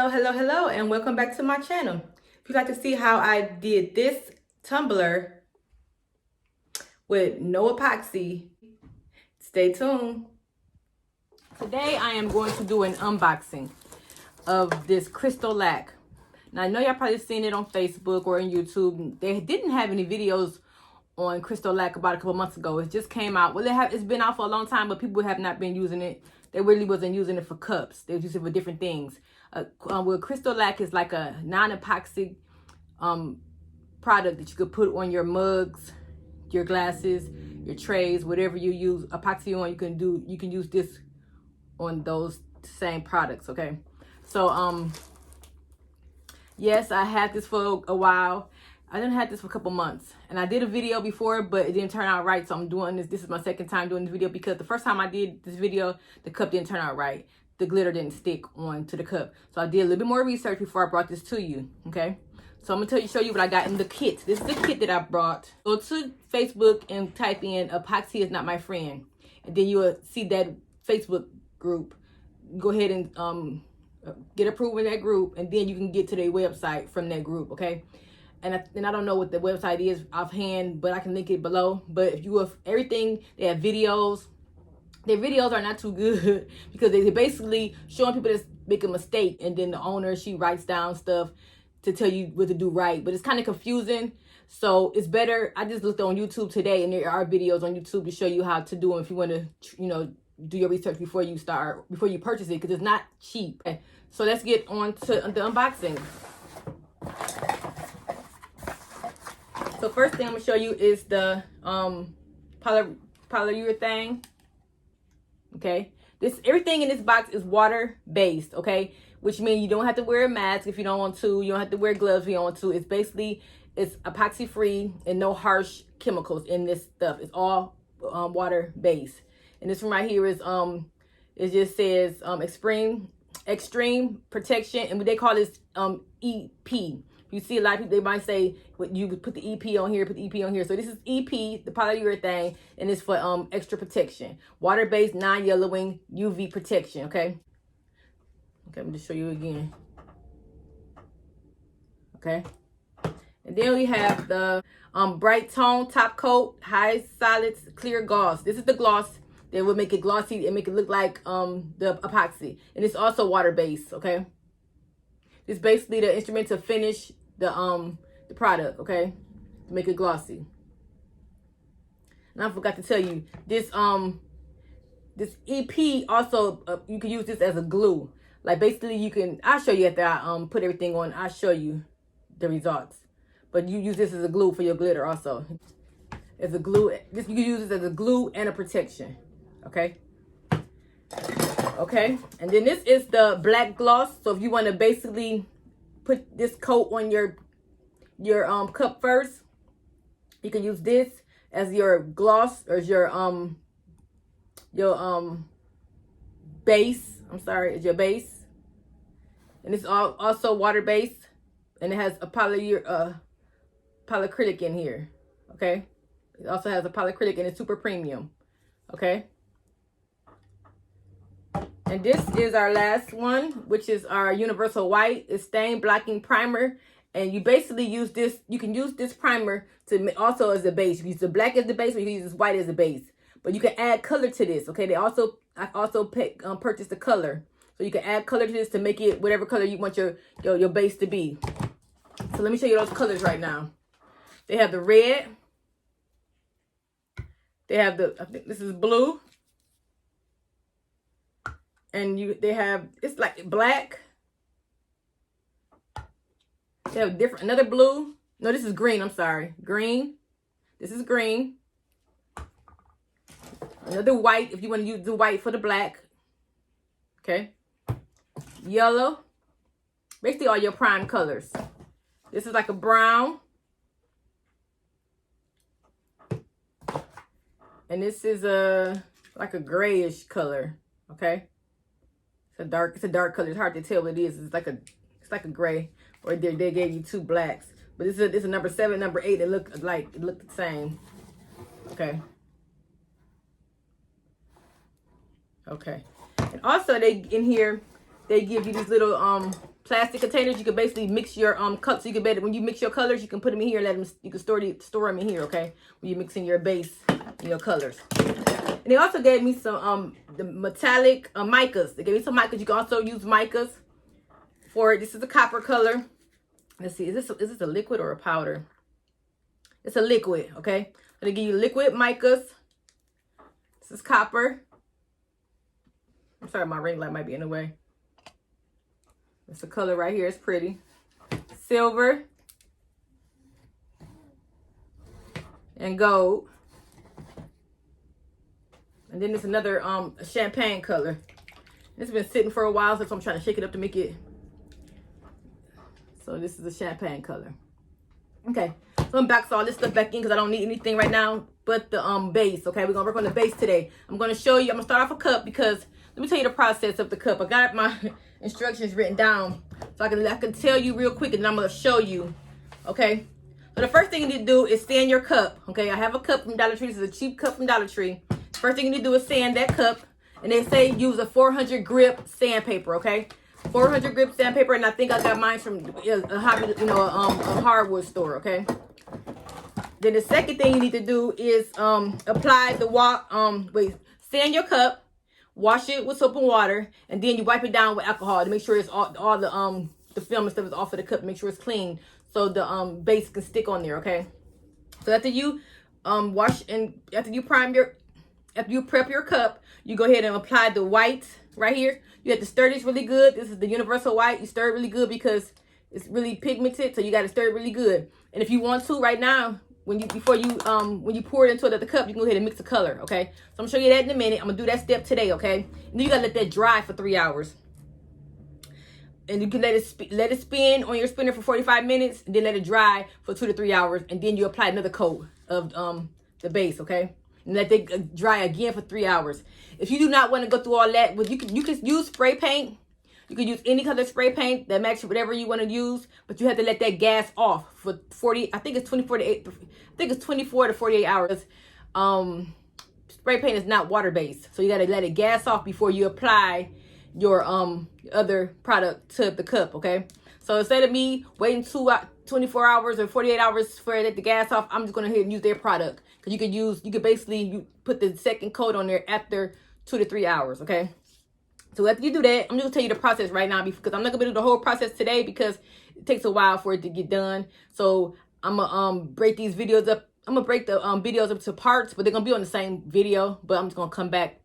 Hello, and welcome back to my channel. If you'd like to see how I did this tumbler with no epoxy, stay tuned. Today I am going to do an unboxing of this CrystaLac. Now I know y'all probably seen it on Facebook or on YouTube. They didn't have any videos on CrystaLac about a couple months ago. It just came out. Well, it's been out for a long time, but people have not been using it. They really wasn't using it for cups. They was using it for different things. Well, CrystaLac is like a non-epoxy product that you could put on your mugs, your glasses, your trays, whatever you use epoxy on. You can use this on those same products. Okay, so yes, I had this for a while. I didn't have this for a couple months, and I did a video before, but it didn't turn out right. So I'm doing this. This is my second time doing the video because the first time I did this video, the cup didn't turn out right. The glitter didn't stick onto the cup. So I did a little bit more research before I brought this to you. Okay, so I'm gonna show you what I got in the kit. This is the kit that I brought. Go to Facebook and type in "epoxy is not my friend," and then you will see that Facebook group. Go ahead and get approved in that group, and then you can get to their website from that group. Okay. And I don't know what the website is offhand, but I can link it below. But if you have everything, they have videos. Their videos are not too good because they're basically showing people that make a mistake, and then the owner, she writes down stuff to tell you what to do right. But it's kind of confusing, so it's better. I just looked on YouTube today, and there are videos on YouTube to show you how to do them if you want to, do your research before you purchase it, because it's not cheap. Okay, so let's get on to the unboxing. So first thing I'm gonna show you is the polyurethane. Okay, everything in this box is water based. Okay, which means you don't have to wear a mask if you don't want to. You don't have to wear gloves if you don't want to. It's epoxy free and no harsh chemicals in this stuff. It's all water based. And this one right here is it just says extreme protection, and what they call this EP. You see a lot of people, they might say, you put the EP on here, put the EP on here. So this is EP, the polyurethane, and it's for extra protection. Water-based, non-yellowing, UV protection, okay? Okay, let me just show you again. Okay. And then we have the bright tone top coat, high solids, clear gloss. This is the gloss that will make it glossy and make it look like the epoxy. And it's also water-based, okay? It's basically the instrument to finish the product, okay, to make it glossy. And I forgot to tell you, this EP also you can use this as a glue. Like basically I'll show you after I put everything on. I'll show you the results. But you use this as a glue for your glitter also. As a glue, you can use this as a glue and a protection, okay? Okay, and then this is the black gloss. So if you want to basically put this coat on your cup first, you can use this as your gloss or as your base. I'm sorry, it's your base. And it's also water based, and it has a polyacrylic in here. Okay, it also has a polyacrylic, and it's super premium. Okay. And this is our last one, which is our universal white. It's stain blocking primer. And you basically use this. You can use this primer to also as a base. You can use the black as the base, or you can use this white as a base. But you can add color to this. Okay. I also purchased the color, so you can add color to this to make it whatever color you want your base to be. So let me show you those colors right now. They have the red. They have I think this is blue. And it's like black. They have another blue. No, this is green, I'm sorry. Green. This is green. Another white, if you want to use the white for the black. Okay. Yellow. Basically all your prime colors. This is like a brown. And this is like a grayish color. Okay. It's a dark color. It's hard to tell what it is. It's like a gray. Or they gave you two blacks. But this is a number 7, number 8. It look the same. Okay. Okay. And also in here they give you these little plastic containers. You can basically mix your cups. So you can better when you mix your colors, you can put them in here. Let them. You can store them in here. Okay, when you're mixing your base and your colors. And they also gave me some the metallic micas. They gave me some micas. You can also use micas for it. This is a copper color. Let's see. Is this a liquid or a powder? It's a liquid. Okay. So they give you liquid micas. This is copper. I'm sorry, my ring light might be in the way. It's the color right here. It's pretty. Silver and gold. And then there's another champagne color. It's been sitting for a while, so I'm trying to shake it up to make it. So this is a champagne color. Okay, so I'm back all this stuff back in because I don't need anything right now but the base. Okay, we're gonna work on the base today. I'm gonna show you. I'm gonna start off a cup because let me tell you the process of the cup. I got my instructions written down so I can tell you real quick, and then I'm gonna show you. Okay, so the first thing you need to do is sand your cup. Okay, I have a cup from Dollar Tree. This is a cheap cup from Dollar Tree. First thing you need to do is sand that cup, and they say use a 400 grip sandpaper. Okay, 400 grip sandpaper, and I think I got mine from a hobby, a hardwood store. Okay. Then the second thing you need to do is apply the sand your cup. Wash it with soap and water, and then you wipe it down with alcohol to make sure it's all the film and stuff is off of the cup. Make sure it's clean so the base can stick on there. Okay. So after you wash and after you prep your cup, you go ahead and apply the white right here. You have to stir this really good. This is the universal white. You stir it really good because it's really pigmented, so you got to stir it really good. And if you want to, right now, when you pour it into the cup, you can go ahead and mix the color. Okay, so I'm gonna show you that in a minute. I'm gonna do that step today. Okay, and then you gotta let that dry for 3 hours, and you can let it spin on your spinner for 45 minutes, and then let it dry for 2 to 3 hours, and then you apply another coat of the base. Okay, and let it dry again for 3 hours. If you do not want to go through all that, you can use spray paint. You can use any color spray paint that matches whatever you want to use, but you have to let that gas off for 40. I think it's 24 to 48 hours. Spray paint is not water based, so you got to let it gas off before you apply your other product to the cup. Okay, so instead of me waiting 24 hours or 48 hours for it to let the gas off, I'm just gonna go ahead and use their product because you could basically put the second coat on there after 2 to 3 hours. Okay. So after you do that, I'm just gonna tell you the process right now because I'm not gonna do the whole process today because it takes a while for it to get done. So I'm gonna break these videos up. I'm gonna break the videos up to parts, but they're gonna be on the same video. But I'm just gonna come back,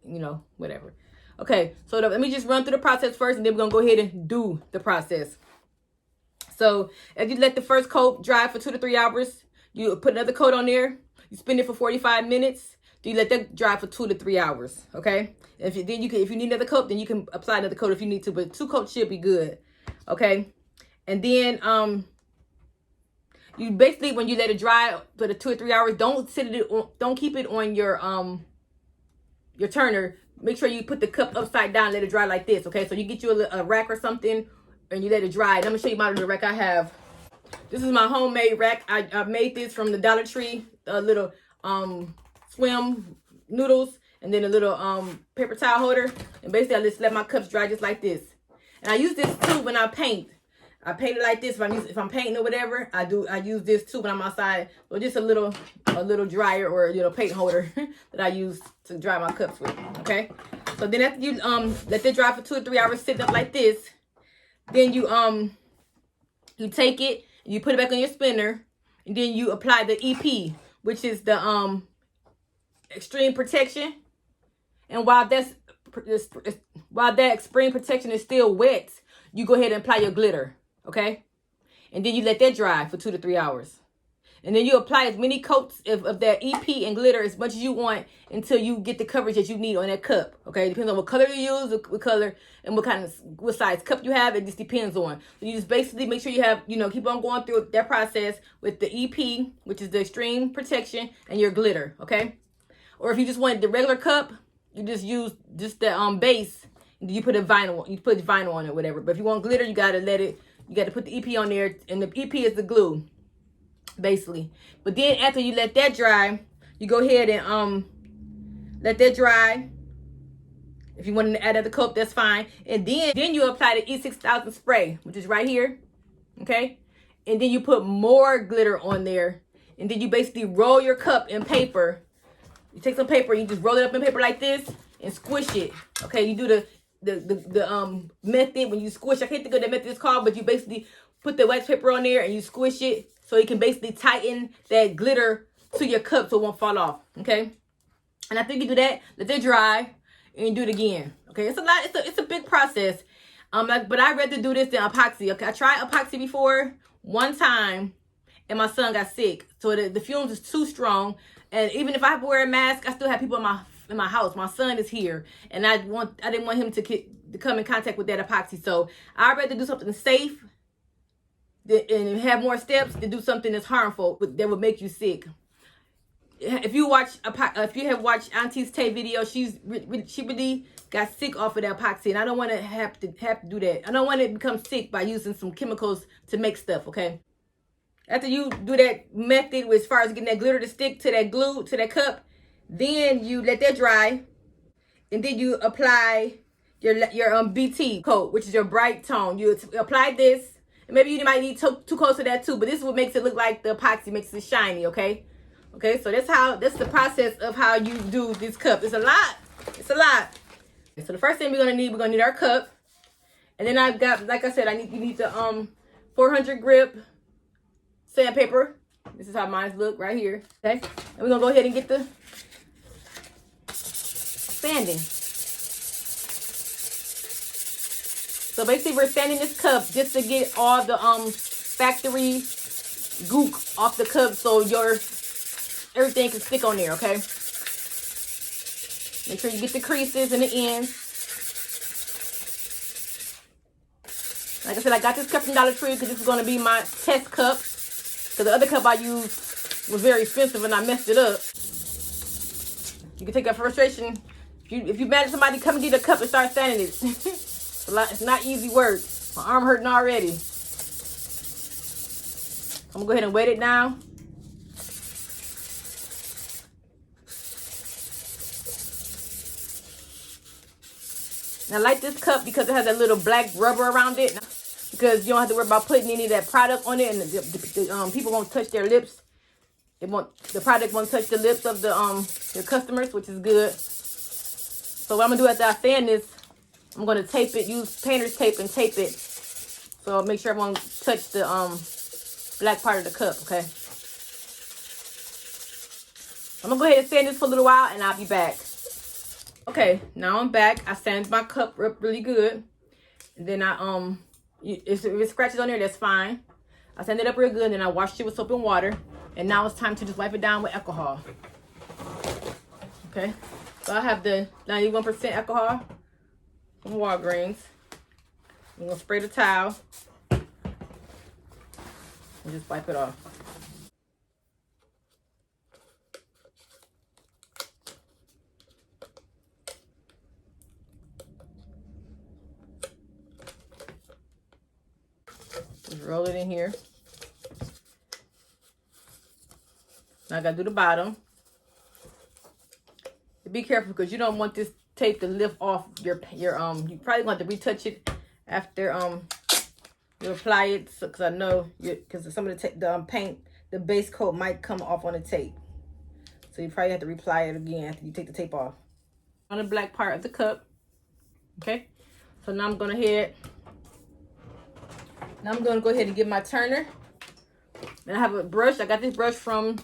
whatever. Okay, so let me just run through the process first, and then we're gonna go ahead and do the process. So if you let the first coat dry for 2 to 3 hours, you put another coat on there. You spin it for 45 minutes. Then you let that dry for 2 to 3 hours. Okay. If you need another coat, then you can apply another coat if you need to, but 2 coats should be good. Okay. And then you basically, when you let it dry for the 2 or 3 hours, don't keep it on your turner. Make sure you put the cup upside down, let it dry like this. Okay. So you get you a rack or something, and you let it dry. And I'm gonna show you the rack I have. This is my homemade rack. I made this from the Dollar Tree. A little swim noodles, and then a little paper towel holder, and basically I just let my cups dry just like this. And I use this too when I paint. I paint it like this. If I'm painting or whatever, I use this too when I'm outside. So just a little dryer or paint holder that I use to dry my cups with. Okay. So then after you let it dry for 2 or 3 hours, sitting up like this, then you take it and you put it back on your spinner, and then you apply the EP, which is the extreme protection. And while that extreme protection is still wet, you go ahead and apply your glitter. Okay, and then you let that dry for 2 to 3 hours, and then you apply as many coats of that EP and glitter as much as you want until you get the coverage that you need on that cup. Okay, depends on what color you use, what color and what size cup you have. It just depends on. So you just basically make sure you have keep on going through that process with the EP, which is the extreme protection, and your glitter. Okay. Or if you just want the regular cup, you just use the base. You put vinyl on it, whatever. But if you want glitter, you gotta put the EP on there, and the EP is the glue, basically. But then after you let that dry, you go ahead and let that dry. If you want to add other coat, that's fine. And then you apply the E6000 spray, which is right here. Okay? And then you put more glitter on there. And then you basically roll your cup in paper. You take some paper, you just roll it up in paper like this and squish it. Okay, you do the method when you squish. I can't think of the method it's called, but you basically put the wax paper on there and you squish it so you can basically tighten that glitter to your cup so it won't fall off. Okay? And after you do that, let it dry. And you do it again. Okay, it's a lot. It's a big process. But I'd rather do this than epoxy. Okay, I tried epoxy before one time, and my son got sick. So the fumes is too strong. And even if I have to wear a mask, I still have people in my house. My son is here, and I didn't want him to come in contact with that epoxy. So I'd rather do something safe and have more steps than do something that's harmful that would make you sick. If you have watched Auntie's Tay video, she really got sick off of that epoxy, and I don't want to have to do that. I don't want to become sick by using some chemicals to make stuff. Okay. After you do that method as far as getting that glitter to stick to that glue to that cup, then you let that dry, and then you apply your BT coat, which is your bright tone. You apply this, and maybe you might need two coats of that too. But this is what makes it look like the epoxy, makes it shiny. Okay. Okay, so that's the process of how you do this cup. It's a lot. It's a lot. So the first thing we're gonna need our cup, and then I've got, like I said, you need the 400 grip sandpaper. This is how mine look right here. Okay, and we're gonna go ahead and get the sanding. So basically, we're sanding this cup just to get all the factory gook off the cup, so everything can stick on there, okay? Make sure you get the creases and the ends. Like I said, I got this cup from Dollar Tree because this is going to be my test cup. Because the other cup I used was very expensive and I messed it up. You can take that frustration. If you mad at somebody, come and get a cup and start sanding it. It's not easy work. My arm hurting already. I'm going to go ahead and wet it now. And I like this cup because it has a little black rubber around it. Because you don't have to worry about putting any of that product on it, and the people won't touch their lips. The product won't touch the lips of your customers, which is good. So what I'm gonna do after I sand this, I'm gonna tape it. Use painter's tape and tape it. So I'll make sure I won't touch the black part of the cup. Okay. I'm gonna go ahead and sand this for a little while, and I'll be back. Okay, now I'm back. I sanded my cup up really good. And then if it scratches on there, that's fine. I sanded it up real good, and then I washed it with soap and water. And now it's time to just wipe it down with alcohol. Okay, so I have the 91% alcohol from Walgreens. I'm gonna spray the towel and just wipe it off. Just roll it in here. Now I gotta do the bottom. Be careful because you don't want this tape to lift off your you probably want to retouch it after you apply it, because I know because some of the paint, the base coat might come off on the tape, so you probably have to reapply it again after you take the tape off on the black part of the cup. Okay, so now I'm gonna go ahead and get my turner. And I have a brush. I got this brush from,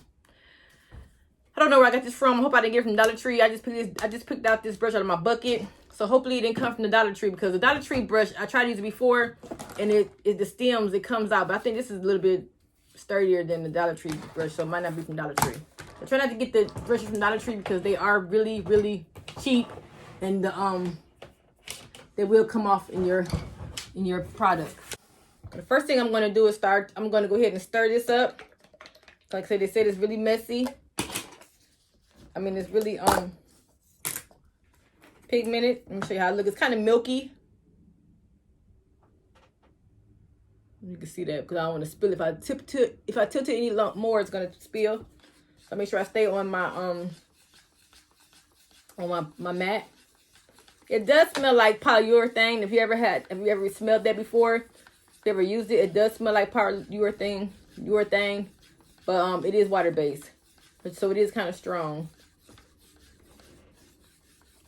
I don't know where I got this from. I hope I didn't get it from Dollar Tree. I just picked out this brush out of my bucket. So hopefully it didn't come from the Dollar Tree, because the Dollar Tree brush, I tried to use it before, and the stems, it comes out. But I think this is a little bit sturdier than the Dollar Tree brush, so it might not be from Dollar Tree. I try not to get the brushes from Dollar Tree because they are really, really cheap, and they will come off in your product. The first thing I'm going to do is I'm going to go ahead and stir this up. Like I said, they said it's really messy. I mean, it's really pigmented. Let me show you how it looks. It's kind of milky. You can see that because I don't want to spill. If I tilt it any more, it's going to spill. So make sure I stay on my my mat. It does smell like polyurethane. Have you ever smelled that before? If you ever used it, it does smell like polyurethane, but it is water based, so it is kind of strong.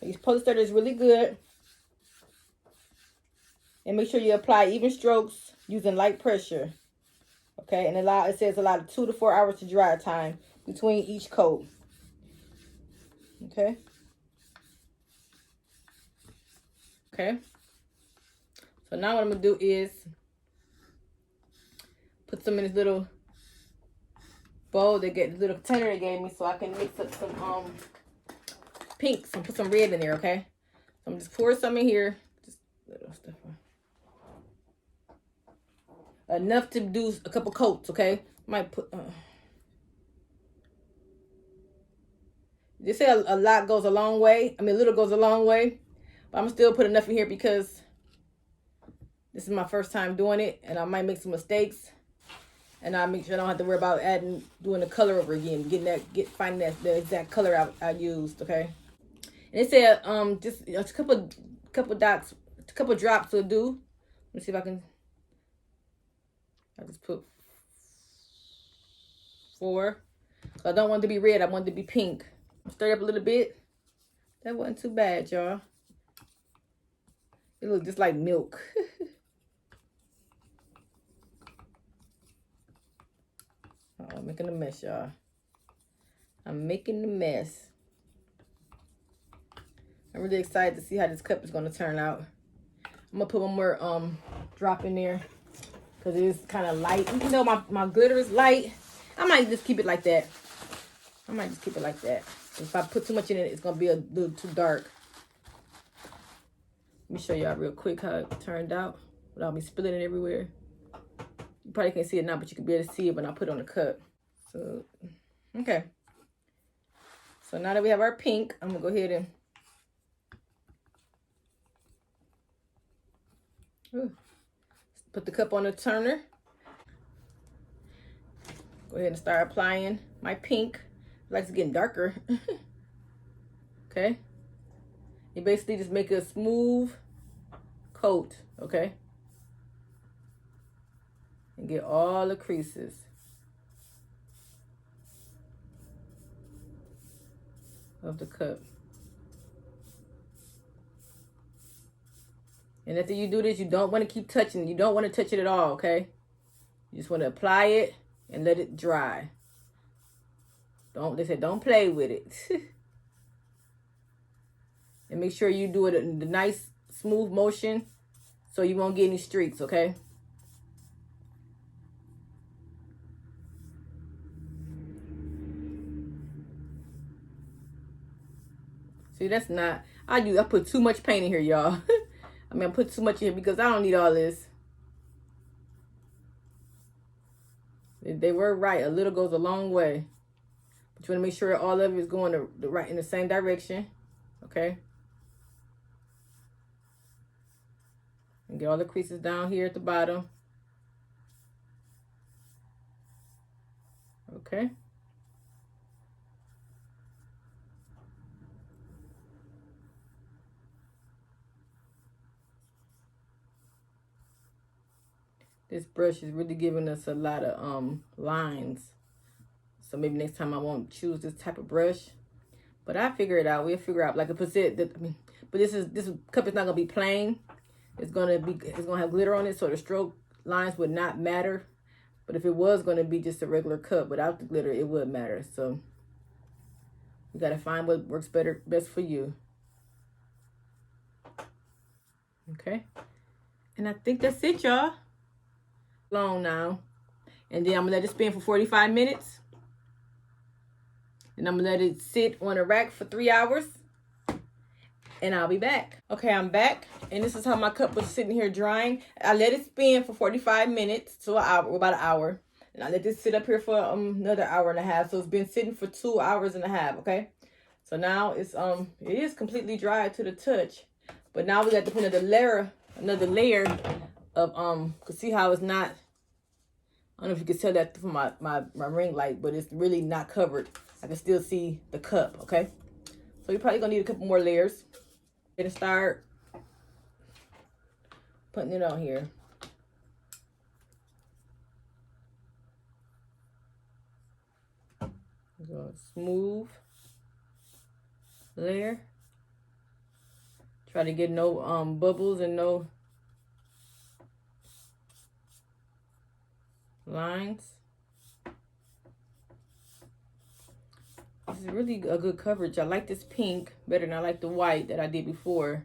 Your polyester is really good, and make sure you apply even strokes using light pressure. Okay, and it says allow 2 to 4 hours to dry time between each coat. Okay. Okay. So now what I'm gonna do is put some in this little bowl, this little container they gave me, so I can mix up some pinks and put some red in there. Okay. So I'm just pour some in here, just little stuff. Enough to do a couple coats. Okay. Might put. They say a lot goes a long way. I mean, a little goes a long way. But I'm still put enough in here because this is my first time doing it, and I might make some mistakes. And I'll make sure I don't have to worry about doing the color over again, finding the exact color I used. Okay. And it said just a couple drops will do. Let me see if I can. I just put 4. I don't want it to be red. I want it to be pink. Stir it up a little bit. That wasn't too bad, y'all. It looked just like milk. I'm making a mess, y'all. I'm making a mess. I'm really excited to see how this cup is going to turn out. I'm going to put one more drop in there because it is kind of light. Even though my glitter is light, I might just keep it like that. If I put too much in it, it's going to be a little too dark. Let me show y'all real quick how it turned out without me spilling it everywhere. You probably can't see it now, but you can be able to see it when I put it on the cup. So, okay. So now that we have our pink, I'm going to go ahead and put the cup on the turner. Go ahead and start applying my pink. Like it's getting darker. Okay. You basically just make a smooth coat, okay? And get all the creases. Of the cup. And after you do this, you don't want to keep touching it. You don't want to touch it at all, okay? You just want to apply it and let it dry. They said don't play with it. And make sure you do it in the nice, smooth motion so you won't get any streaks, okay? See, that's not... I put too much paint in here, y'all. I mean, I put too much in here because I don't need all this. They were right. A little goes a long way. But you want to make sure all of it is going in the same direction, okay? And get all the creases down here at the bottom. Okay. This brush is really giving us a lot of lines. So maybe next time I won't choose this type of brush. But I figure it out. We'll figure out. Like I said, but this cup is not gonna be plain. It's gonna have glitter on it, so the stroke lines would not matter. But if it was gonna be just a regular cup without the glitter, it would matter. So you gotta find what works best for you. Okay. And I think that's it, y'all. Long now. And then I'm gonna let it spin for 45 minutes. And I'm gonna let it sit on a rack for 3 hours. And I'll be back. Okay, I'm back. And this is how my cup was sitting here drying. I let it spin for 45 minutes to an hour, about an hour. And I let this sit up here for another hour and a half. So it's been sitting for 2 hours and a half, okay? So now it is completely dry to the touch. But now we got to put another layer of see how it's not, I don't know if you can tell that from my ring light, but it's really not covered. I can still see the cup, okay? So you're probably gonna need a couple more layers. Gonna start putting it on here. Go smooth layer. Try to get no bubbles and no lines. This is really a good coverage. I like this pink better than I like the white that I did before.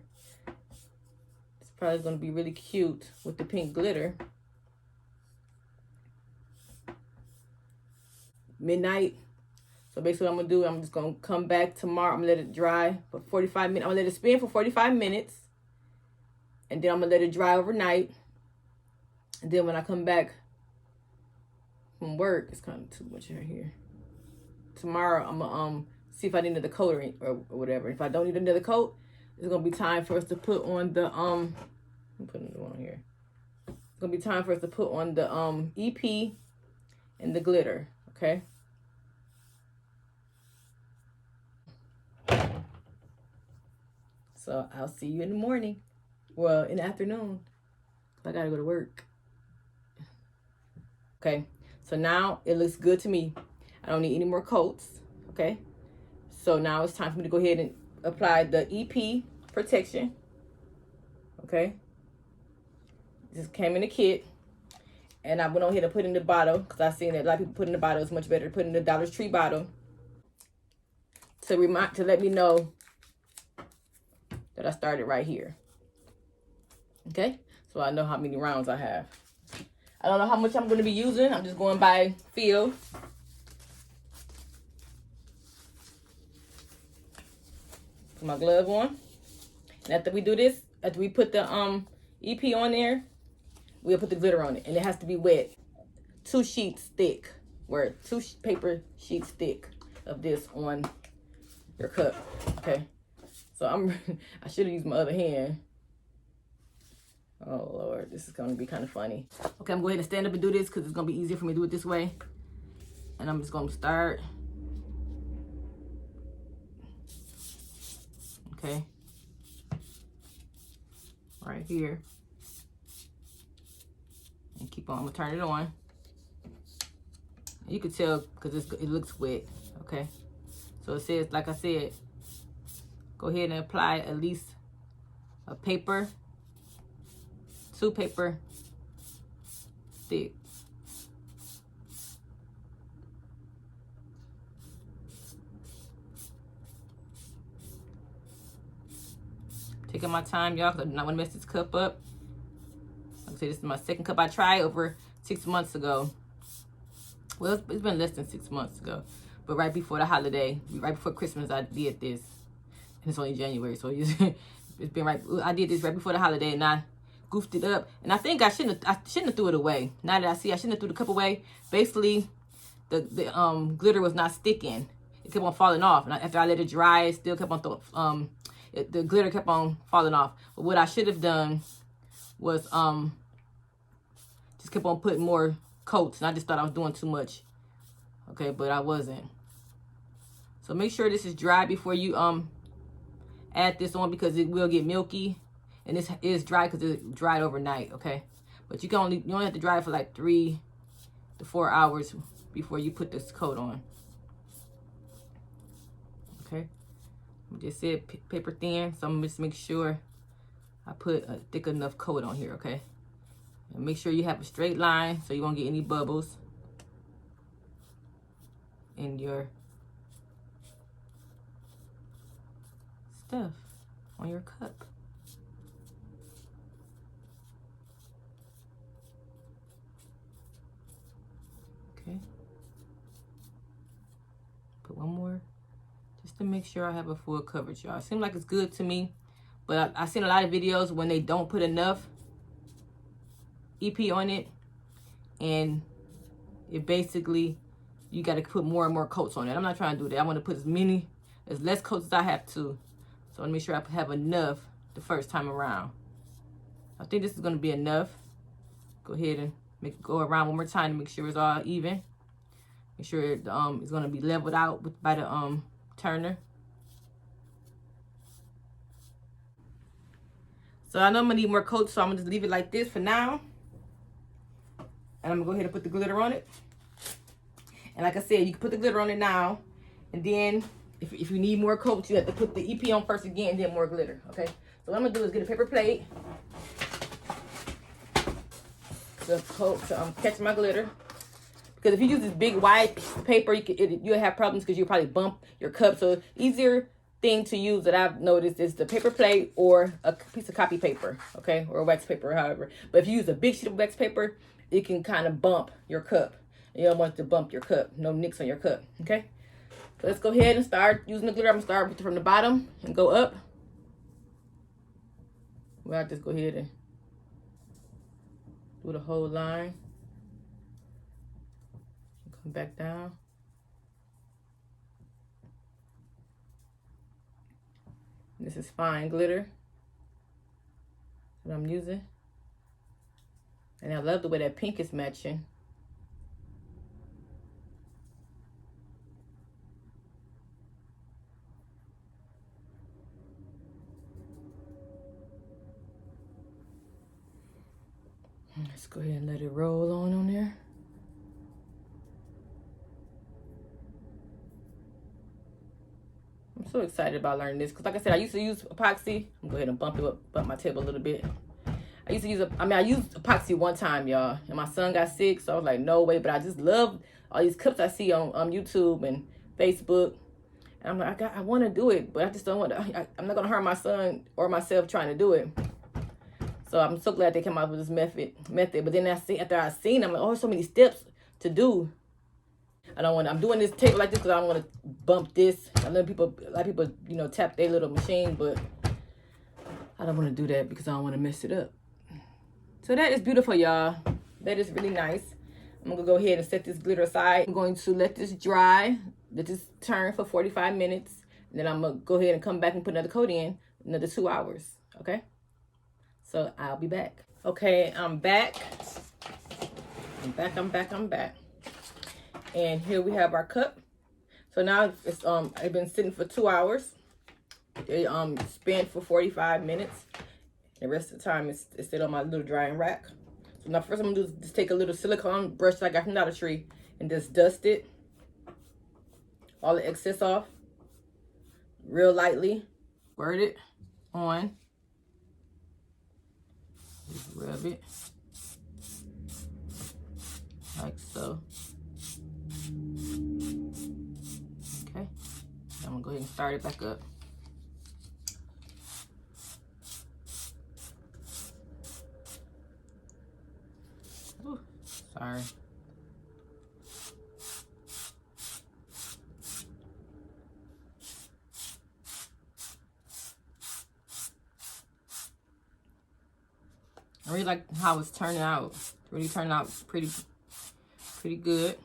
It's probably going to be really cute with the pink glitter. Midnight. So basically what I'm going to do, I'm just going to come back tomorrow. I'm going to let it dry for 45 minutes. I'm going to let it spin for 45 minutes. And then I'm going to let it dry overnight. And then when I come back from work, it's kind of too much right here. Tomorrow, I'm going to see if I need another coat or whatever. If I don't need another coat, it's going to be time for us to put on the, I'm putting the one on here. It's going to be time for us to put on the EP and the glitter, okay? So I'll see you in the morning. Well, in the afternoon. I gotta go to work. Okay, so now it looks good to me. I don't need any more coats, okay? So now it's time for me to go ahead and apply the EP protection, okay? This came in the kit. And I went on here to put in the bottle because I seen that a lot of people put in the bottle. It's much better to put in the Dollar Tree bottle to let me know that I started right here. Okay, so I know how many rounds I have. I don't know how much I'm going to be using. I'm just going by feel. Put my glove on. And after we do this, after we put the EP on there, we'll put the glitter on it. And it has to be wet. 2 sheets thick. Or 2 paper sheets thick of this on your cup. Okay. So I should have used my other hand. Oh Lord, this is gonna be kind of funny. Okay, I'm going to go ahead and stand up and do this because it's gonna be easier for me to do it this way. And I'm just gonna start. Okay. Right here. And keep on, I'm gonna turn it on. You can tell because it looks wet, okay? So it says, like I said, go ahead and apply at least a paper, 2 paper thick. Taking my time, y'all, because I do not want to mess this cup up. Like I said, this is my second cup I tried over 6 months ago. Well, it's been less than 6 months ago. But right before the holiday, right before Christmas, I did this. And it's only January, so it's been right. I did this right before the holiday, and I goofed it up. And I think I shouldn't have threw it away. Now that I see, I shouldn't have threw the cup away. Basically, the glitter was not sticking. It kept on falling off. And after I let it dry, it still kept on the glitter kept on falling off. But what I should have done was just kept on putting more coats, and I just thought I was doing too much. Okay, but I wasn't. So make sure this is dry before you add this on, because it will get milky, and this is dry because it dried overnight. Okay, but you only have to dry it for like 3 to 4 hours before you put this coat on. Okay, I just said paper thin, so I'm gonna just make sure I put a thick enough coat on here. Okay, and make sure you have a straight line so you won't get any bubbles in your stuff on your cup. Okay, put one more just to make sure I have a full coverage, y'all. It seems like it's good to me, but I've seen a lot of videos when they don't put enough EP on it, and it basically, you got to put more and more coats on it. I'm not trying to do that. I want to put as less coats as I have to. So I want to make sure I have enough the first time around. I think this is going to be enough. Go ahead and go around one more time to make sure it's all even. Make sure it's going to be leveled out by the turner. So I know I'm gonna need more coats, so I'm gonna just leave it like this for now. And I'm gonna go ahead and put the glitter on it. And like I said, you can put the glitter on it now, and then if you need more coats, you have to put the EP on first again, and then more glitter. Okay. So what I'm gonna do is get a paper plate, the coat to catch my glitter. Because if you use this big wide paper, you'll have problems because you'll probably bump your cup. So easier thing to use that I've noticed is the paper plate or a piece of copy paper, okay, or wax paper, or however. But if you use a big sheet of wax paper, it can kind of bump your cup. You don't want it to bump your cup. No nicks on your cup, okay? So let's go ahead and start using the glitter. I'm gonna start from the bottom and go up. Well, I'll just go ahead and do the whole line. Come back down. This is fine glitter that I'm using. And I love the way that pink is matching. Let's go ahead and let it roll on there. I'm so excited about learning this because, like I said, I used to use epoxy. I'm gonna go ahead and bump my table a little bit. I used epoxy one time, y'all, and my son got sick, so I was like, no way. But I just love all these clips I see on YouTube and Facebook, and I'm like, I want to do it, but I just don't want to. I'm not gonna harm my son or myself trying to do it. So I'm so glad they came out with this method. But then after I seen, I'm like, oh, so many steps to do. I'm doing this table like this because I don't want to bump this. A lot of people, you know, tap their little machine, but I don't want to do that because I don't want to mess it up. So that is beautiful, y'all. That is really nice. I'm going to go ahead and set this glitter aside. I'm going to let this dry, let this turn for 45 minutes. And then I'm going to go ahead and come back and put another coat in, another 2 hours, okay? So I'll be back. Okay, I'm back. I'm back. And here we have our cup. So now it's been sitting for 2 hours. It spent for 45 minutes. The rest of the time it's sit on my little drying rack. So now first I'm gonna do is just take a little silicone brush that I got from Dollar Tree and just dust it. All the excess off. Real lightly. Squirt it on. Just rub it. Like so. Okay. I'm gonna go ahead and start it back up. Ooh, sorry. I really like how it's turning out. It's really turning out pretty good.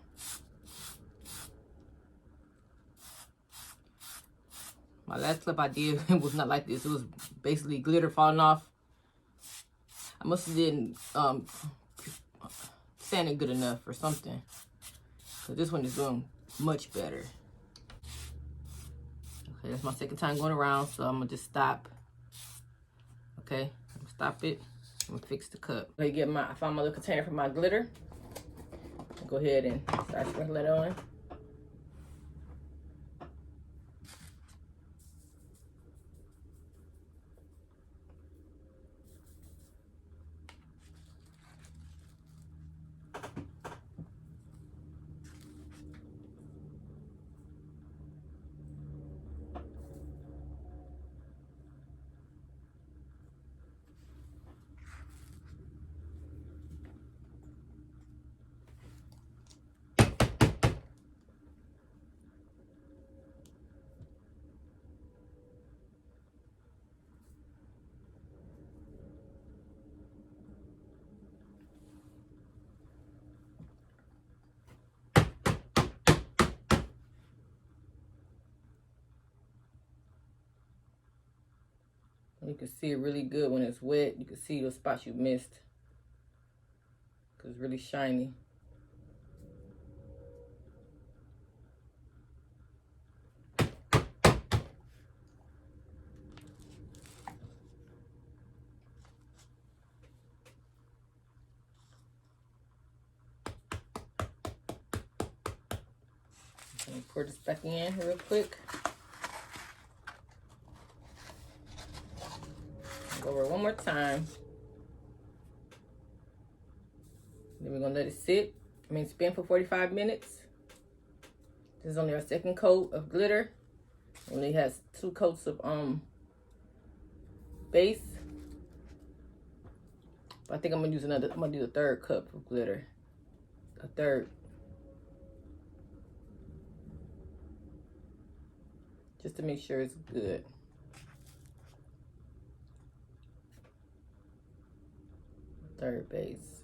My last clip I did was not like this. It was basically glitter falling off. I must have didn't sand it good enough or something. Because this one is doing much better. Okay, that's my second time going around, so I'm going to just stop. Okay, I'm gonna stop it. I'm going to fix the cup. I found my little container for my glitter. I'll go ahead and start sprinkling it on. You can see it really good when it's wet. You can see the spots you missed because it's really shiny. Pour this back in real quick. Go over it one more time. Then we're gonna let it spin for 45 minutes. This is only our second coat of glitter. Only has 2 coats of base. But I think I'm gonna do a third cup of glitter. A third. Just to make sure it's good. Third base.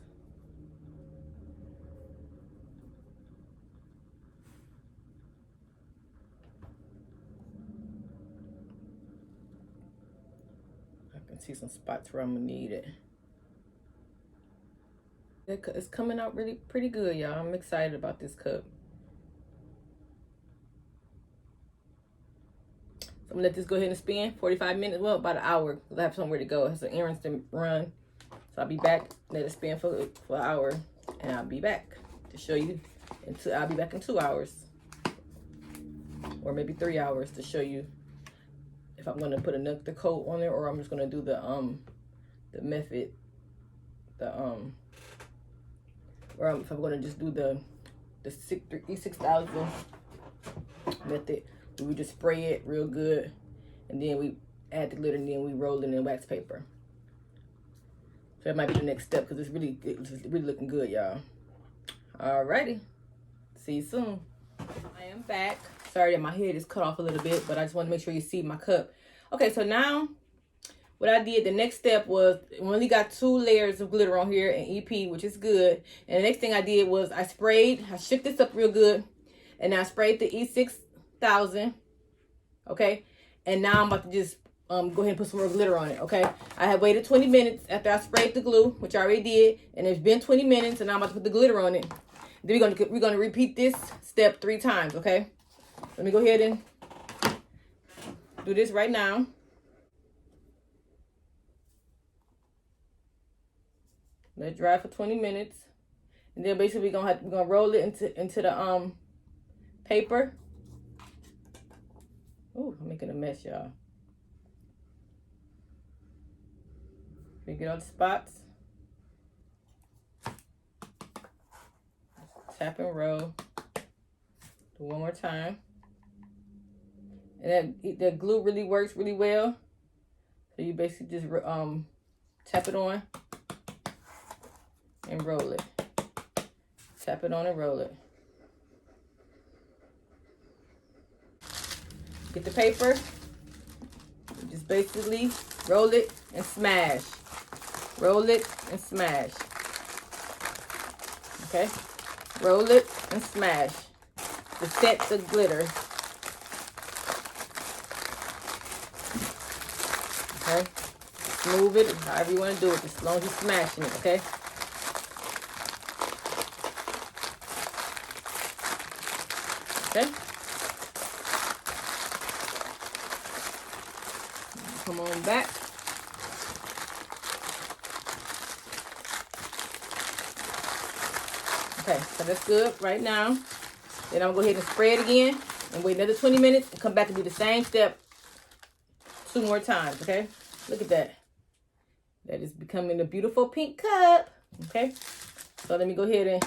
I can see some spots where I'm gonna need it. It's coming out really pretty good, y'all. I'm excited about this cup. So I'm gonna let this go ahead and spin 45 minutes, well, about an hour, because I have somewhere to go. I have some errands to run. So I'll be back, let it spin for an hour, and I'll be back to show you. I'll be back in 2 hours, or maybe 3 hours, to show you if I'm gonna put another coat on there, or I'm just gonna do the method, or if I'm gonna just do the E6000 method. We just spray it real good, and then we add the glitter, and then we roll it in wax paper. So that might be the next step, because it's really looking good, y'all. Alrighty, see you soon. I am back. Sorry that my head is cut off a little bit, but I just want to make sure you see my cup. Okay, so now what I did, the next step was, we only got 2 layers of glitter on here and EP, which is good. And the next thing I did was I shook this up real good, and I sprayed the E6000. Okay, and now I'm about to just go ahead and put some more glitter on it. Okay, I have waited 20 minutes after I sprayed the glue, which I already did, and it's been 20 minutes, and now I'm about to put the glitter on it. Then we're gonna repeat this step 3 times. Okay, let me go ahead and do this right now. Let it dry for 20 minutes, and then basically we're gonna roll it into the paper. Oh, I'm making a mess, y'all. We get all the spots. Tap and roll. Do one more time. And that glue really works really well. So you basically just tap it on and roll it. Tap it on and roll it. Get the paper. You just basically roll it and smash. Roll it and smash. Okay? Roll it and smash to set the glitter. Okay? Move it however you want to do it, as long as you're smashing it, okay? Okay? Come on back. Okay, so that's good right now. Then I'm gonna go ahead and spray it again and wait another 20 minutes and come back and do the same step 2 more times, okay? Look at that. That is becoming a beautiful pink cup, okay? So let me go ahead and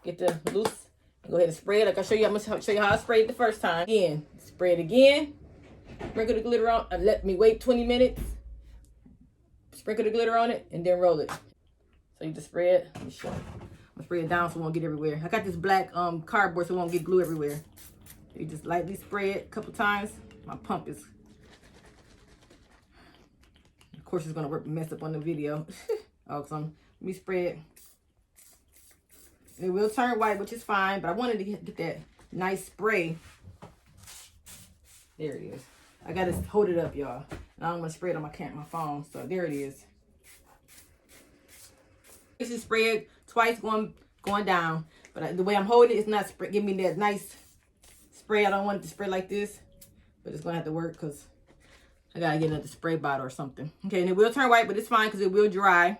get the loose and go ahead and spray it. Like I show you, I'm gonna show you how I sprayed it the first time. Again, spray it again. Sprinkle the glitter on. Let me wait 20 minutes. Sprinkle the glitter on it and then roll it. So you just spray it. Let me show you. I'm gonna spray it down so it won't get everywhere. I got this black cardboard so it won't get glue everywhere. You just lightly spray it a couple times. My pump is, of course, it's gonna mess up on the video. Oh, so let me spray it. It will turn white, which is fine, but I wanted to get that nice spray. There it is. I gotta hold it up, y'all. Now I'm gonna spray it on my phone. So there it is. This is sprayed twice going down, but the way I'm holding it, it's not give me that nice spray. I don't want it to spray like this, but it's gonna have to work because I gotta get another spray bottle or something. Okay, and it will turn white, but it's fine because it will dry.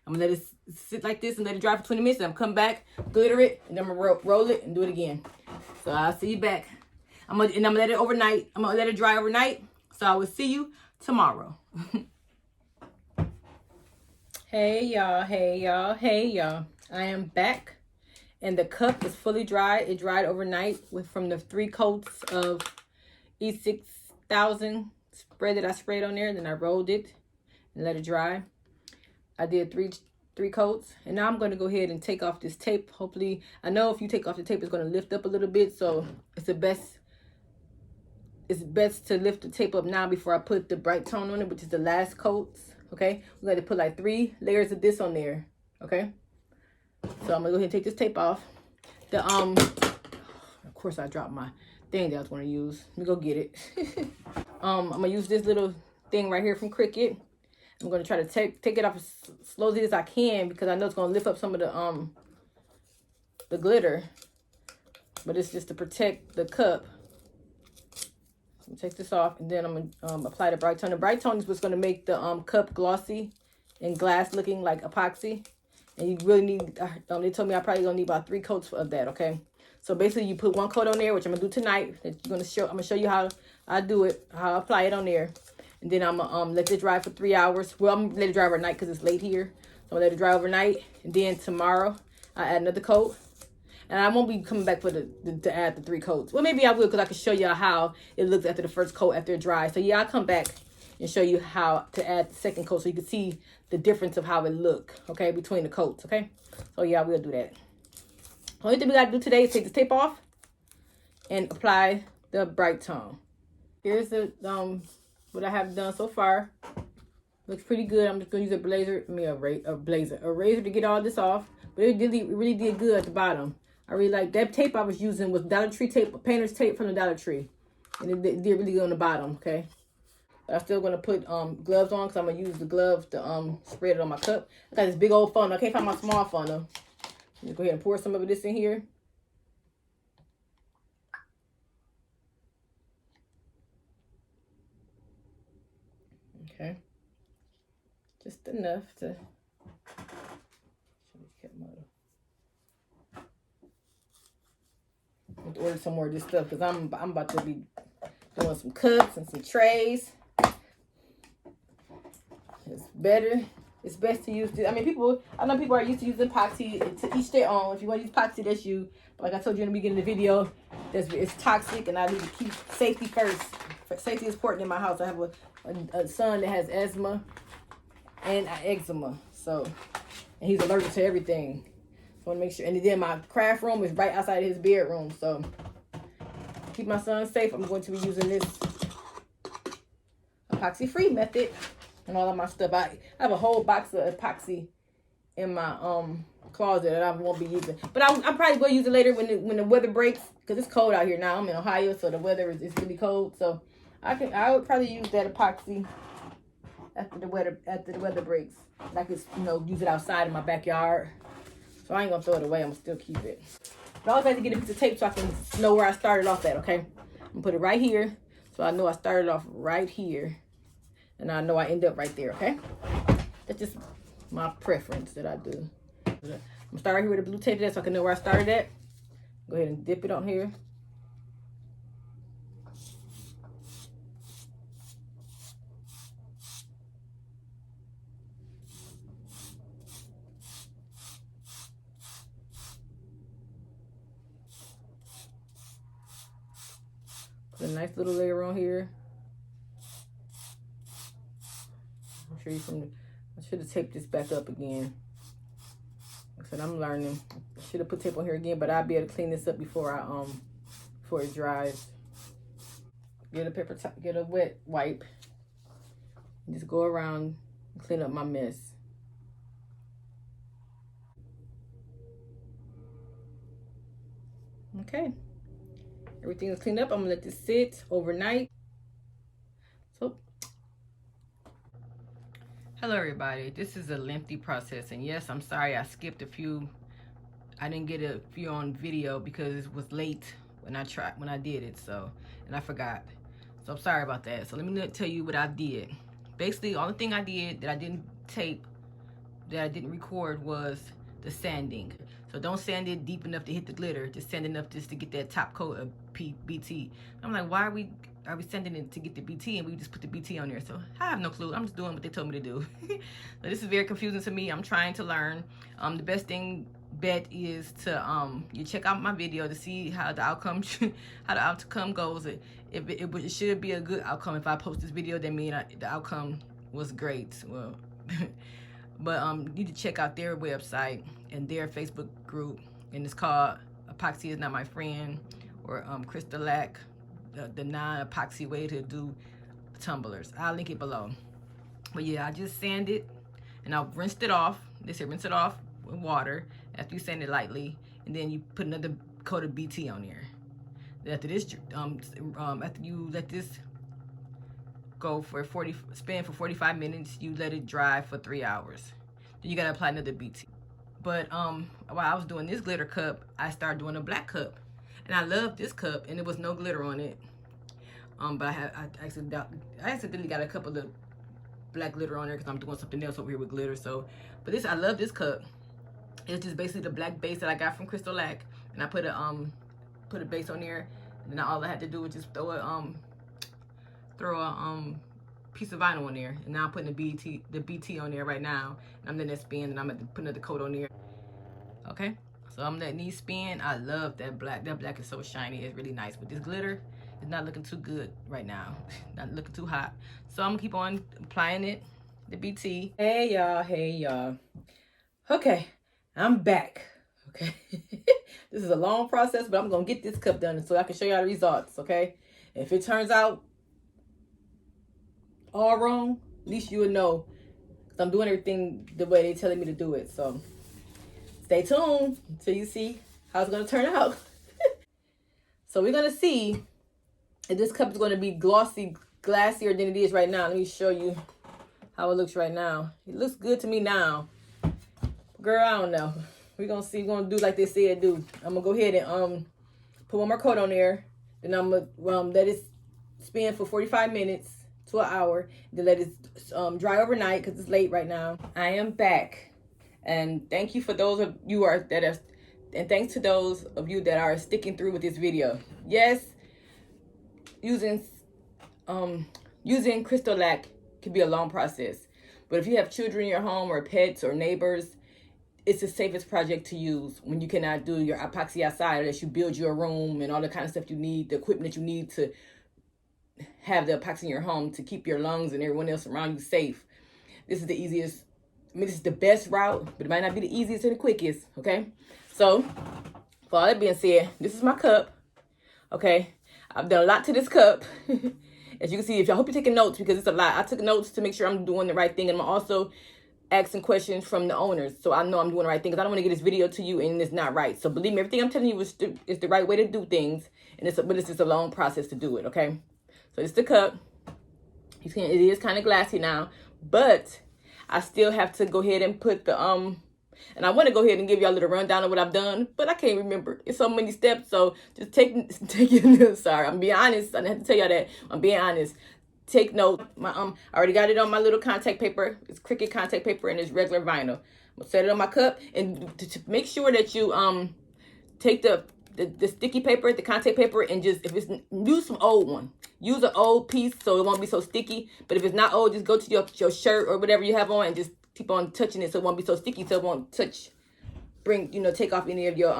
I'm gonna let it sit like this and let it dry for 20 minutes. And I'm come back, glitter it, and then I'm gonna roll it and do it again. So I'll see you back. I'm gonna let it overnight. I'm gonna let it dry overnight. So I will see you tomorrow. Hey y'all, hey y'all, hey y'all. I am back and the cup is fully dry. It dried overnight from the 3 coats of E6000 spray that I sprayed on there. Then I rolled it and let it dry. I did three coats, and now I'm going to go ahead and take off this tape. Hopefully, I know if you take off the tape, it's going to lift up a little bit, so it's best to lift the tape up now before I put the bright tone on it, which is the last coats. Okay, we're going to put like 3 layers of this on there. Okay, so I'm gonna go ahead and take this tape off. Of course I dropped my thing that I was going to use. Let me go get it. I'm gonna use this little thing right here from Cricut. I'm going to try to take it off as slowly as I can because I know it's going to lift up some of the glitter. But it's just to protect the cup. So I'm going to take this off, and then I'm going to apply the bright tone. The bright tone is what's going to make the cup glossy and glass looking like epoxy. And you really need, they told me I probably going to need about 3 coats of that, okay? So basically you put 1 coat on there, which I'm going to do tonight. I'm going to show you how I do it, how I apply it on there. And then I'm gonna let it dry for 3 hours. Well, I'm gonna let it dry overnight because it's late here. So I'm gonna let it dry overnight. And then tomorrow I add another coat. And I won't be coming back for to add the 3 coats. Well, maybe I will because I can show you how it looks after the first coat after it dries. So yeah, I'll come back and show you how to add the second coat so you can see the difference of how it look, okay, between the coats, okay? So yeah, we'll do that. Only thing we gotta do today is take this tape off and apply the bright tone. Here's the what I have done so far. Looks pretty good. I'm just gonna use a razor to get all this off. But it really did good at the bottom. I really like that tape I was using was Dollar Tree tape, painter's tape from the Dollar Tree, and it did really good on the bottom. Okay, but I'm still gonna put gloves on because I'm gonna use the gloves to spread it on my cup. I got this big old funnel. I can't find my small funnel. Just go ahead and pour some of this in here. Okay, just enough to. I have to order some more of this stuff because I'm about to be doing some cups and some trays. It's best to use this. I mean, I know people are used to using epoxy. To each their own. If you want to use epoxy, that's you. But like I told you in the beginning of the video, it's toxic, and I need to keep safety first. Safety is important in my house. I have a son that has asthma and eczema, and he's allergic to everything. So I want to make sure. And then my craft room is right outside of his bedroom, so to keep my son safe, I'm going to be using this epoxy-free method and all of my stuff. I have a whole box of epoxy in my closet that I won't be using, but I probably will use it later when the weather breaks because it's cold out here now. I'm in Ohio, so the weather is really cold. So I would probably use that epoxy after the weather breaks. And I could use it outside in my backyard. So I ain't gonna throw it away. I'm gonna still keep it. But I always have to get a piece of tape so I can know where I started off at. Okay, I'm gonna put it right here, so I know I started off right here, and I know I end up right there. Okay, that's just my preference that I do. I'm gonna start right here with the blue tape so I can know where I started at. Go ahead and dip it on here. Put a nice little layer on here. I'm sure I should have taped this back up again. Like I said, I'm learning. I should have put tape on here again, but I'll be able to clean this up before it dries. Get a wet wipe. Just go around and clean up my mess. Okay. Everything is cleaned up. I'm gonna let this sit overnight. So, hello everybody. This is a lengthy process, and yes, I'm sorry I skipped a few. I didn't get a few on video because it was late when I did it. So, and I forgot. So I'm sorry about that. So let me tell you what I did. Basically, the only thing I did that I didn't tape, that I didn't record was the sanding. So don't sand it deep enough to hit the glitter. Just sand enough just to get that top coat of BT. I'm like, why are we sanding it to get the BT and we just put the BT on there? So I have no clue. I'm just doing what they told me to do. So this is very confusing to me. I'm trying to learn. The best thing bet is to you check out my video to see how the outcome goes. It should be a good outcome. If I post this video, that means the outcome was great. Well, but you need to check out their website and their Facebook group, and it's called Epoxy Is Not My Friend, or CrystaLac, the non-epoxy way to do tumblers. I'll link it below. But yeah, I just sand it and I'll rinse it off. They say rinse it off with water after you sand it lightly, and then you put another coat of BT on there. Then after this, after you let this go for spin for 45 minutes, you let it dry for 3 hours. Then you gotta apply another BT. But while I was doing this glitter cup, I started doing a black cup, and I love this cup, and there was no glitter on it. But I accidentally got a couple of black glitter on there because I'm doing something else over here with glitter. So, but this, I love this cup. It's just basically the black base that I got from CrystaLac, and I put a base on there, and then all I had to do was just throw a piece of vinyl on there, and now I'm putting the BT on there right now, and I'm letting it spin, and I'm going to put another coat on there. Okay, so I'm letting these spin. I love that black. That black is so shiny. It's really nice, but this glitter is not looking too good right now. Not looking too hot. So I'm gonna keep on applying it, the BT. Hey y'all. Okay, I'm back. Okay, this is a long process, but I'm gonna get this cup done so I can show y'all the results. Okay, if it turns out all wrong, at least you would know, because I'm doing everything the way they're telling me to do it. So stay tuned until you see how it's gonna turn out. So we're gonna see if this cup is gonna be glassier than it is right now. Let me show you how it looks right now. It looks good to me now. Girl, I don't know. We're gonna see. We're gonna do like they said do. I'm gonna go ahead and put one more coat on there. Then I'm gonna let it spin for 45 minutes to an hour. Then let it dry overnight because it's late right now. I am back, and thank you for those of you and thanks to those of you that are sticking through with this video. Yes, using CrystaLac can be a long process, but if you have children in your home or pets or neighbors, it's the safest project to use when you cannot do your epoxy outside, or that you build your room and all the kind of stuff you need, the equipment that you need to have the epoxy in your home to keep your lungs and everyone else around you safe. This is the easiest. I mean, this is the best route, but it might not be the easiest and the quickest. Okay, so for all that being said, this is my cup. Okay, I've done a lot to this cup. As you can see, I hope you're taking notes because it's a lot. I took notes to make sure I'm doing the right thing, and I'm also asking questions from the owners, so I know I'm doing the right thing, because I don't want to get this video to you and it's not right. So believe me, everything I'm telling you is the right way to do things, and but it's just a long process to do it. Okay, so it's the cup. It is kind of glassy now, but I still have to go ahead and put the and I want to go ahead and give y'all a little rundown of what I've done, but I can't remember. It's so many steps, so just take it. Sorry, I'm being honest. I have to tell y'all that I'm being honest. Take note. I already got it on my little contact paper. It's Cricut contact paper and it's regular vinyl. I'm gonna set it on my cup, and to make sure that you take the sticky paper, the contact paper, and just use some old one. Use an old piece so it won't be so sticky. But if it's not old, just go to your shirt or whatever you have on and just keep on touching it so it won't be so sticky, so it won't take off any of your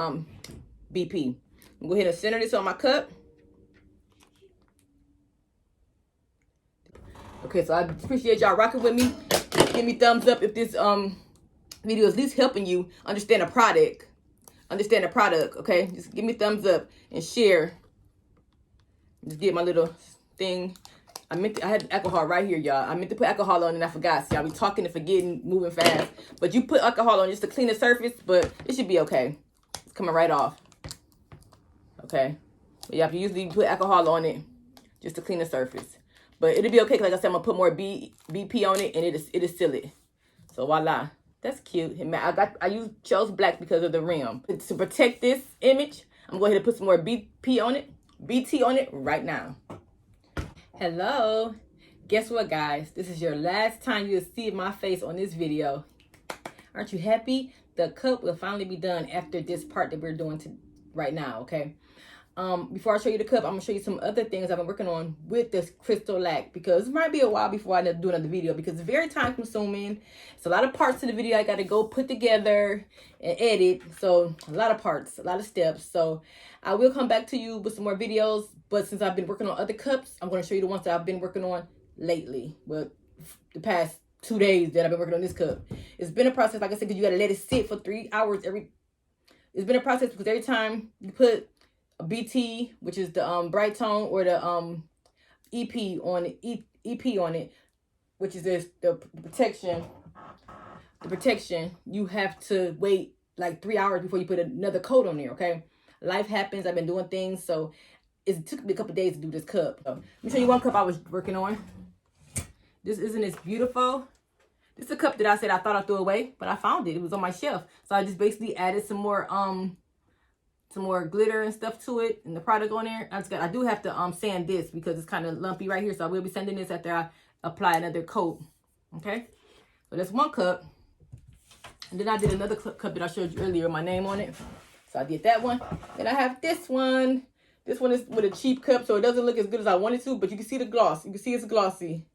BP. I'm gonna go ahead and center this on my cup. Okay, so I appreciate y'all rocking with me. Give me thumbs up if this video is at least helping you understand the product. Okay? Just give me thumbs up and share. Just get my little thing. I had alcohol right here, y'all. I meant to put alcohol on and I forgot. See, I be talking and forgetting, moving fast. But you put alcohol on just to clean the surface, but it should be okay. It's coming right off. Okay? But yeah, you usually put alcohol on it just to clean the surface. But it'll be okay, because like I said, I'm going to put more BP on it, and it'll seal it. So voila. That's cute. I chose black because of the rim. To protect this image, I'm going to put some more BT on it right now. Hello. Guess what, guys? This is your last time you'll see my face on this video. Aren't you happy the cup will finally be done after this part that we're doing right now, okay? Before I show you the cup, I'm gonna show you some other things I've been working on with this CrystaLac, because it might be a while before I do another video because it's very time consuming. It's a lot of parts to the video I gotta go put together and edit. So a lot of parts, a lot of steps. So I will come back to you with some more videos, but since I've been working on other cups, I'm gonna show you the ones that I've been working on lately. Well, the past 2 days that I've been working on this cup. It's been a process, like I said, because you gotta let it sit for 3 hours it's been a process because every time you put a BT, which is the bright tone, or the EP on it, which is the protection, you have to wait like 3 hours before you put another coat on there, okay? Life happens, I've been doing things, so it took me a couple days to do this cup. So, let me show you one cup I was working on. Isn't this beautiful? This is a cup that I said I thought I threw away, but I found it. It was on my shelf. So I just basically added some more glitter and stuff to it and the product on there. I do have to sand this because it's kind of lumpy right here. So I will be sanding this after I apply another coat. Okay. So that's one cup. And then I did another cup that I showed you earlier with my name on it. So I did that one. Then I have this one. This one is with a cheap cup, so it doesn't look as good as I wanted to, but you can see the gloss. You can see it's glossy.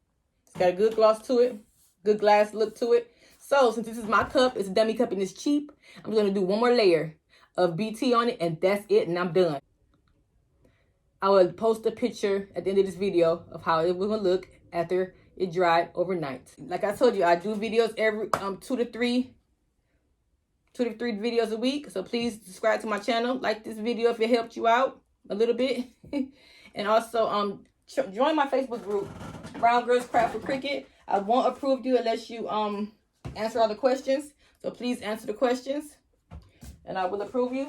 It's got a good gloss to it. Good glass look to it. So since this is my cup, it's a dummy cup and it's cheap, I'm going to do one more layer of BT on it, and that's it, and I'm done. I will post a picture at the end of this video of how it will look after it dried overnight. Like I told you, I do videos every 2 to 3 videos a week. So please subscribe to my channel, like this video if it helped you out a little bit. And also join my Facebook group, Brown Girls Craft with Cricket. I won't approve you unless you answer all the questions. So please answer the questions, and I will approve you.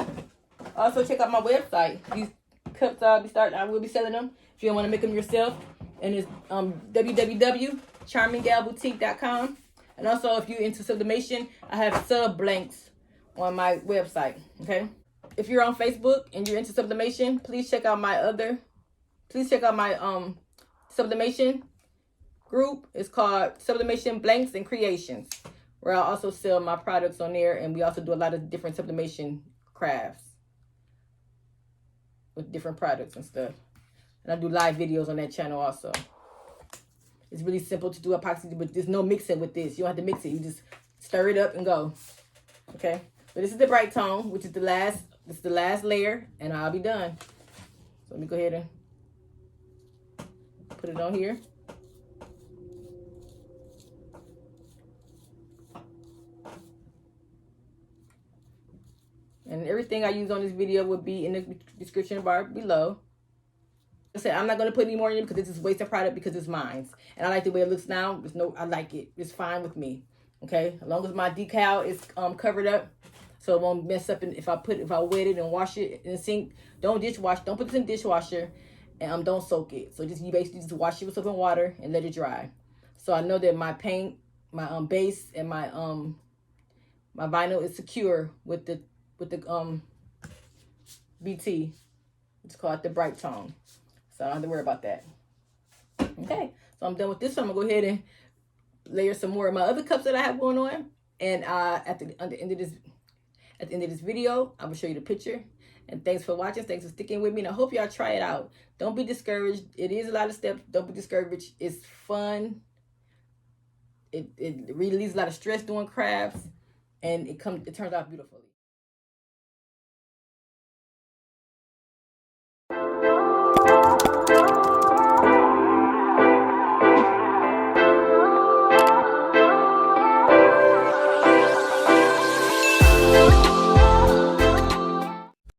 Also check out my website. These cups I will be selling them if you don't want to make them yourself. And it's www.charminggalboutique.com. And also if you're into sublimation, I have sub blanks on my website. Okay. If you're on Facebook and you're into sublimation, please check out my sublimation group. It's called Sublimation Blanks and Creations, where I also sell my products on there, and we also do a lot of different sublimation crafts with different products and stuff. And I do live videos on that channel also. It's really simple to do epoxy, but there's no mixing with this. You don't have to mix it. You just stir it up and go. Okay. But this is the bright tone, which is the last layer, and I'll be done. So let me go ahead and put it on here. And everything I use on this video will be in the description bar below. I said I'm not going to put any more in it because it's just wasted product because it's mine. And I like the way it looks now. I like it. It's fine with me. Okay? As long as my decal is covered up, so it won't mess up. And if I wet it and wash it in the sink, don't dishwash. Don't put this in the dishwasher, and don't soak it. So you basically just wash it with soap and water and let it dry. So I know that my paint, my base, and my vinyl is secure with the BT. It's called the bright tone, so I don't have to worry about that. Okay, so I'm done with this. So I'm gonna go ahead and layer some more of my other cups that I have going on, and at the end of this video, I will show you the picture. And thanks for watching. Thanks for sticking with me, and I hope y'all try it out. Don't be discouraged. It is a lot of steps. Don't be discouraged. It's fun. It relieves a lot of stress doing crafts, and it turns out beautifully.